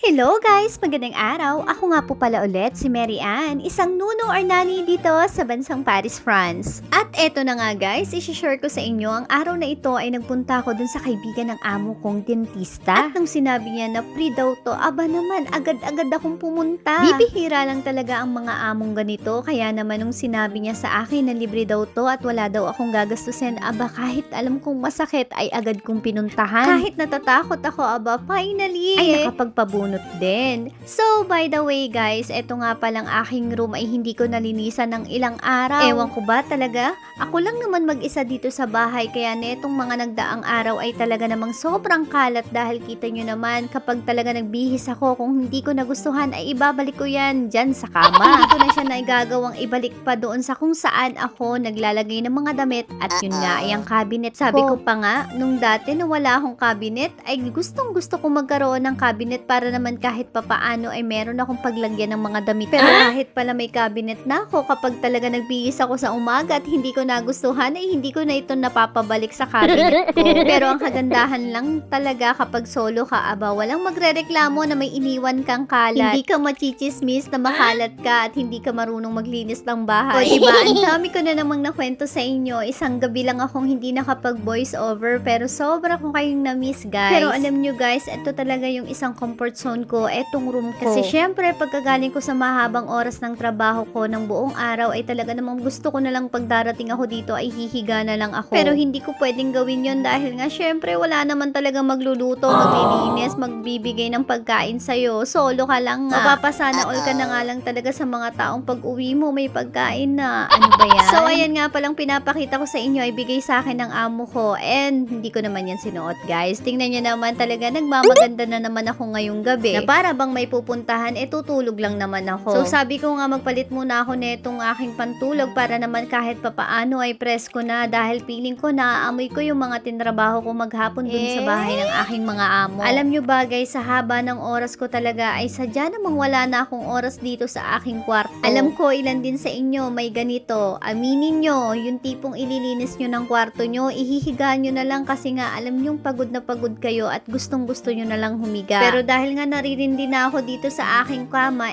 Hello guys! Magandang araw! Ako nga po pala ulit si Mary Ann, isang nuno or nani dito sa bansang Paris, France. At eto na nga guys, isi-share ko sa inyo, ang araw na ito ay nagpunta ako dun sa kaibigan ng amo kong dentista. At nung sinabi niya na free daw to, aba naman, agad-agad akong pumunta. Bibihira lang talaga ang mga among ganito, kaya naman nung sinabi niya sa akin na libre daw to at wala daw akong gagastusin, aba kahit alam kong masakit ay agad kong pinuntahan. Kahit natatakot ako, aba finally ay nakapagpabunot din. So, by the way guys, eto nga palang aking room ay hindi ko nalinisan ng ilang araw. Ewan ko ba talaga? Ako lang naman mag-isa dito sa bahay, kaya netong mga nagdaang araw ay talaga namang sobrang kalat dahil kita nyo naman kapag talaga nagbihis ako, kung hindi ko nagustuhan ay ibabalik ko yan dyan sa kama. Hindi ko na siya naigagawang ibalik pa doon sa kung saan ako naglalagay ng mga damit at yun nga ay ang cabinet. Sabi ko pa nga, nung dati na wala akong cabinet, ay gustong gusto ko magkaroon ng cabinet para naman kahit papaano ay meron akong paglagyan ng mga damit. Pero kahit pala may cabinet na ako, kapag talaga nagbihis ako sa umaga at hindi ko nagustuhan, ay hindi ko na ito napapabalik sa cabinet ko. Pero ang kagandahan lang talaga kapag solo ka, aba, walang magrereklamo na may iniwan kang kalat. Hindi ka machichismis na makalat ka at hindi ka marunong maglinis ng bahay. O diba, ang dami ko na namang nakwento sa inyo. Isang gabi lang akong hindi nakapag voice over, pero sobra ko kayong na-miss guys. Pero alam nyo guys, ito talaga yung isang comfort zone ko, etong room ko. Kasi syempre, pagkagaling ko sa mahabang oras ng trabaho ko ng buong araw, ay talaga namang gusto ko na lang pagdarating ako dito ay hihiga na lang ako. Pero hindi ko pwedeng gawin yon dahil nga syempre wala naman talaga magluluto, maglilinis, magbibigay ng pagkain sa'yo. Solo ka lang nga. Mapapasana all ka na nga lang talaga sa mga taong pag uwi mo may pagkain na. Ano ba yan? So ayan nga palang pinapakita ko sa inyo ay bigay sa akin ng amo ko, and hindi ko naman yan sinuot guys. Tingnan nyo naman talaga, nagmamaganda na naman ako ngayong gabi. Na para bang may pupuntahan, tutulog lang naman ako. So sabi ko nga magpalit muna ako netong aking pantulog para naman kahit papaano ay presko na, dahil feeling ko naaamoy ko yung mga tinrabaho ko maghapon dun sa bahay ng aking mga amo. Alam nyo ba guys, sa haba ng oras ko talaga ay sadya namang wala na akong oras dito sa aking kwarto. Alam ko ilan din sa inyo may ganito. Aminin nyo, yung tipong ililinis nyo ng kwarto nyo, ihihiga nyo na lang kasi nga alam nyong pagod na pagod kayo at gustong gusto nyo na lang humiga. Pero dahil nga naririndi na ako dito sa aking kama,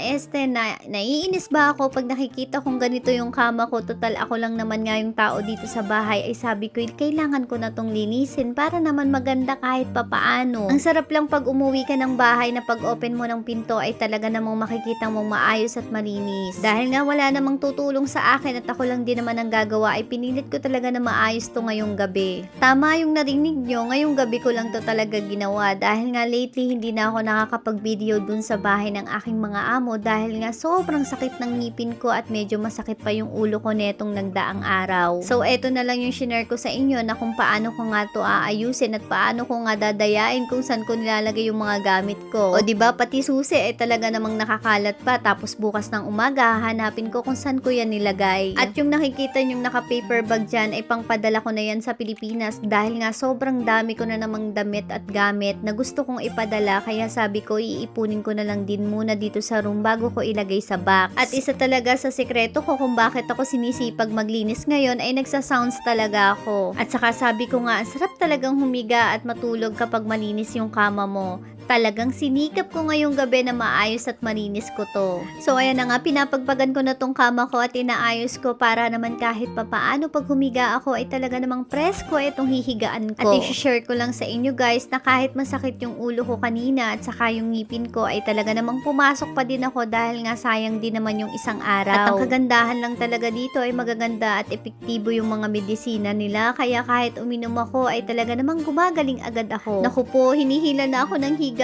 naiinis ba ako pag nakikita kong ganito yung kama ko? Total ako lang naman nga yung tao dito sa bahay, ay sabi ko kailangan ko na tong linisin para naman maganda kahit papaano. Ang sarap lang pag umuwi ka ng bahay na pag open mo ng pinto ay talaga namang makikita mong maayos at malinis. Dahil nga wala namang tutulong sa akin at ako lang din naman ang gagawa, ay pinilit ko talaga na maayos to ngayong gabi. Tama yung narinig nyo, ngayong gabi ko lang to talaga ginawa dahil nga lately hindi na ako nakakapag-video dun sa bahay ng aking mga amo dahil nga sobrang sakit ng ngipin ko at medyo masakit pa yung ulo ko netong nagdaang araw. So eto na lang yung shinare ko sa inyo na kung paano ko nga to aayusin at paano ko nga dadayain kung saan ko nilalagay yung mga gamit ko. O diba, pati susi ay talaga namang nakakalat pa, tapos bukas ng umaga hahanapin ko kung saan ko yan nilagay. At yung nakikita yung naka-paper bag dyan ay pangpadala ko na yan sa Pilipinas dahil nga sobrang dami ko na namang damit at gamit na gusto kong ipadala, kaya sabi ko iipunin ko na lang din muna dito sa room bago ko ilagay sa box. At isa talaga sa sekreto ko kung bakit ako sinisipag maglinis ngayon ay nagsa-sounds talaga ako. At saka sabi ko nga, ang sarap talagang humiga at matulog kapag malinis yung kama mo. Talagang sinikap ko ngayong gabi na maayos at malinis ko to. So ayan na nga, pinapagpagan ko na tong kama ko at inaayos ko para naman kahit papaano pag humiga ako ay talaga namang presko itong hihigaan ko. At i-share ko lang sa inyo guys na kahit masakit yung ulo ko kanina at saka yung ngipin ko ay talaga namang pumasok pa din ako dahil nga sayang din naman yung isang araw. At ang kagandahan lang talaga dito ay magaganda at epektibo yung mga medisina nila, kaya kahit uminom ako ay talaga namang gumagaling agad ako. Naku po, hinihila na ako ng higaan.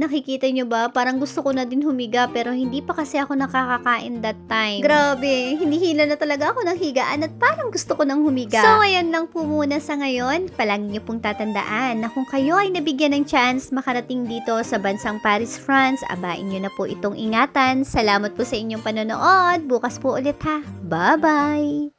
Nakikita nyo ba? Parang gusto ko na din humiga pero hindi pa kasi ako nakakakain that time. Grabe, hinihila na talaga ako ng higaan at parang gusto ko nang humiga. So ayan lang po muna sa ngayon. Palagi nyo pong tatandaan na kung kayo ay nabigyan ng chance makarating dito sa bansang Paris, France, abain nyo na po itong ingatan. Salamat po sa inyong panonood. Bukas po ulit ha. Bye-bye!